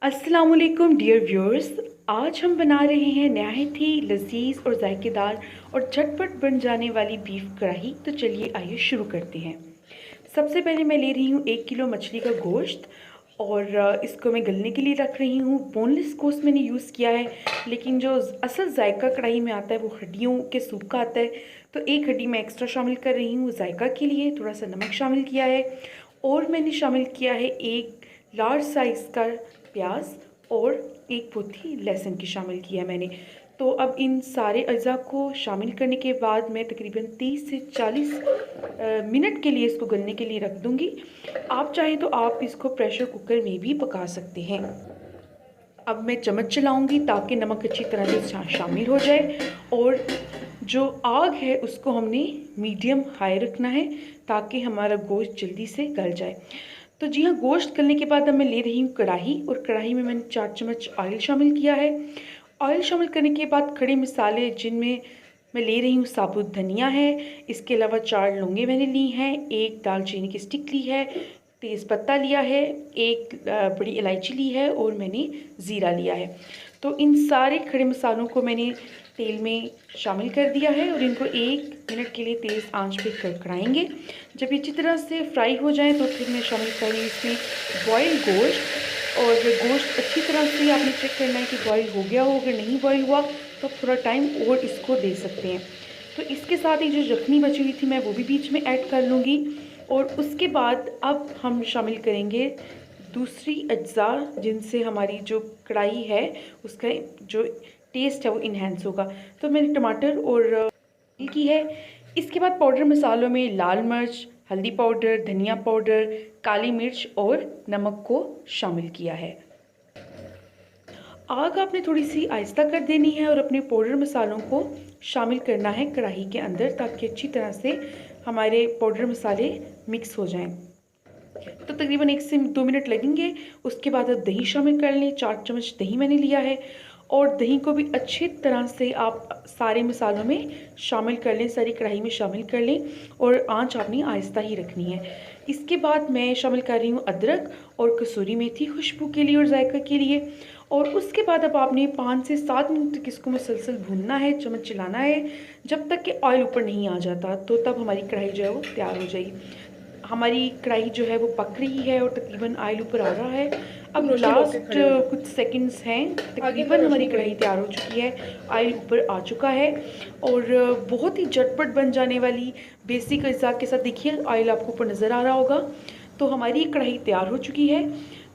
अस्सलामुअलैकुम dear viewers. आज हम बना रहे हैं नहायत ही लजीज और जायकेदार और झटपट बन जाने वाली बीफ कढ़ाई। तो चलिए आइए शुरू करते हैं। सबसे पहले मैं ले रही हूँ 1 किलो मछली का गोश्त और इसको मैं गलने के लिए रख रही हूँ। बोनलेस गोश्त मैंने यूज़ किया है, लेकिन जो असल जायका कढ़ाई में आता है वो हड्डियों के सूप का आता है, तो एक हड्डी मैं एक्स्ट्रा शामिल कर रही हूँ जायका के लिए। थोड़ा सा नमक शामिल किया है और मैंने शामिल किया है एक लार्ज साइज़ का प्याज और एक पोथी लहसुन की शामिल किया है मैंने। तो अब इन सारे अज़ा को शामिल करने के बाद मैं तकरीबन 30 से 40 मिनट के लिए इसको गलने के लिए रख दूँगी। आप चाहें तो आप इसको प्रेशर कुकर में भी पका सकते हैं। अब मैं चम्मच चलाऊँगी ताकि नमक अच्छी तरह से शामिल हो जाए, और जो आग है उसको हमने मीडियम हाई रखना है ताकि हमारा गोश्त जल्दी से गल जाए। तो जी हाँ, गोश्त गलने के बाद अब मैं ले रही हूँ कढ़ाई, और कढ़ाई में मैंने 4 चम्मच ऑयल शामिल किया है। ऑयल शामिल करने के बाद खड़े मसाले, जिनमें मैं ले रही हूँ साबुत धनिया है, इसके अलावा 4 लौंगे मैंने ली हैं, एक दालचीनी की स्टिक ली है, तेज़पत्ता लिया है, एक बड़ी इलायची ली है और मैंने ज़ीरा लिया है। तो इन सारे खड़े मसालों को मैंने तेल में शामिल कर दिया है और इनको 1 मिनट के लिए तेज़ आंच पे कढ़ाएंगे। जब ये अच्छी तरह से फ्राई हो जाए तो फिर मैं शामिल करूँगी इसमें बॉयल गोश्त। और गोश्त अच्छी तरह से आपने चेक करना है कि बॉयल हो गया हो, अगर नहीं बॉयल हुआ तो थोड़ा टाइम और इसको दे सकते हैं। तो इसके साथ ही जो यखनी बची हुई थी मैं वो भी बीच में ऐड कर लूँगी। और उसके बाद अब हम शामिल करेंगे दूसरी अज्जा, जिनसे हमारी जो कढ़ाई है उसका जो टेस्ट है वो इन्हेंस होगा। तो मैंने टमाटर और की है। इसके बाद पाउडर मसालों में लाल मिर्च, हल्दी पाउडर, धनिया पाउडर, काली मिर्च और नमक को शामिल किया है। आग आपने थोड़ी सी आहिस्ता कर देनी है और अपने पाउडर मसालों को शामिल करना है कढ़ाई के अंदर, ताकि अच्छी तरह से हमारे पाउडर मसाले मिक्स हो जाएं। तो तकरीबन 1 से 2 मिनट लगेंगे। उसके बाद अब दही शामिल कर लें। 4 चम्मच दही मैंने लिया है और दही को भी अच्छी तरह से आप सारे मसालों में शामिल कर लें, सारी कढ़ाई में शामिल कर लें, और आंच आपने आहिस्ता ही रखनी है। इसके बाद मैं शामिल कर रही हूँ अदरक और कसूरी मेथी खुशबू के लिए और जायका के लिए। और उसके बाद अब आपने 5 से 7 मिनट तक इसको मुसलसल भूनना है, चम्मच चलाना है जब तक कि ऑयल ऊपर नहीं आ जाता। तो तब हमारी कढ़ाई जो है वो तैयार हो जाएगी। हमारी कढ़ाई जो है वो पक रही है और तकरीबन ऑयल ऊपर आ रहा है। अब लास्ट कुछ सेकंड्स हैं, तकरीबन हमारी कढ़ाई तैयार हो चुकी है, ऑयल ऊपर आ चुका है और बहुत ही झटपट बन जाने वाली बेसिक अज़ा के साथ। देखिए ऑयल आपको ऊपर नज़र आ रहा होगा। तो हमारी कढ़ाई तैयार हो चुकी है।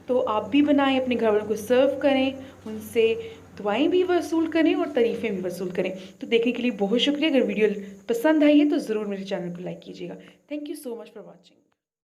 तो आप भी बनाएं, अपने घर वालों को सर्व करें, उनसे दुआएं भी वसूल करें और तारीफ़ें भी वसूल करें। तो देखने के लिए बहुत शुक्रिया। अगर वीडियो पसंद आई है तो ज़रूर मेरे चैनल को लाइक कीजिएगा। Thank you so much for watching.